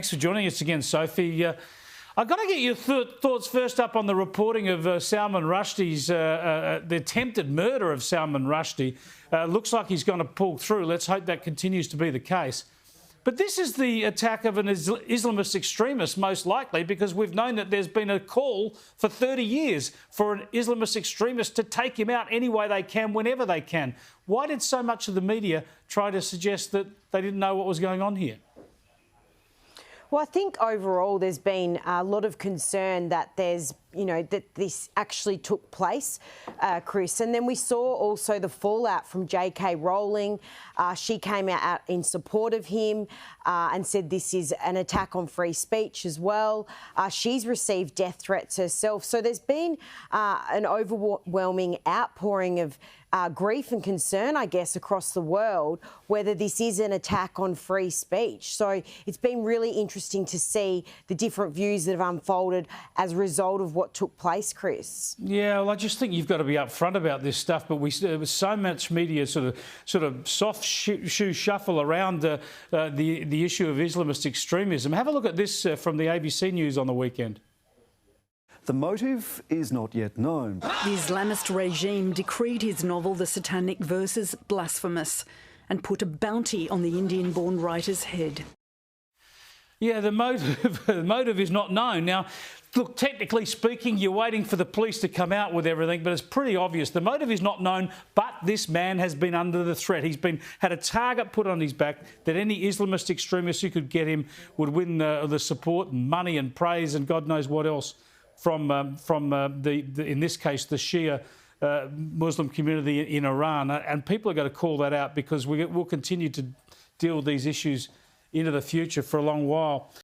Thanks for joining us again, Sophie. I've got to get your thoughts first up on the reporting of Salman Rushdie's, the attempted murder of Salman Rushdie. Looks like he's going to pull through. Let's hope that continues to be the case. But this is the attack of an Islamist extremist, most likely, because we've known that there's been a call for 30 years for an Islamist extremist to take him out any way they can, whenever they can. Why did so much of the media try to suggest that they didn't know what was going on here? Well, I think overall there's been a lot of concern that there's, that this actually took place, Chris. And then we saw also the fallout from J.K. Rowling. She came out in support of him and said this is an attack on free speech as well. She's received death threats herself. So there's been an overwhelming outpouring of grief and concern, I guess, across the world, whether this is an attack on free speech. So it's been really interesting to see the different views that have unfolded as a result of what took place, Chris. Yeah, well, I just think you've got to be upfront about this stuff, but there was so much media sort of soft shoe shuffle around the issue of Islamist extremism. Have a look at this from the ABC News on the weekend. The motive is not yet known. The Islamist regime decreed his novel The Satanic Verses blasphemous and put a bounty on the Indian-born writer's head. Yeah, the motive is not known. Now, look, technically speaking, you're waiting for the police to come out with everything, but it's pretty obvious. The motive is not known, but this man has been under the threat. He's had a target put on his back that any Islamist extremist who could get him would win the support and money and praise and God knows what else from in this case, the Shia Muslim community in Iran. And people are going to call that out because we'll continue to deal with these issues into the future for a long while.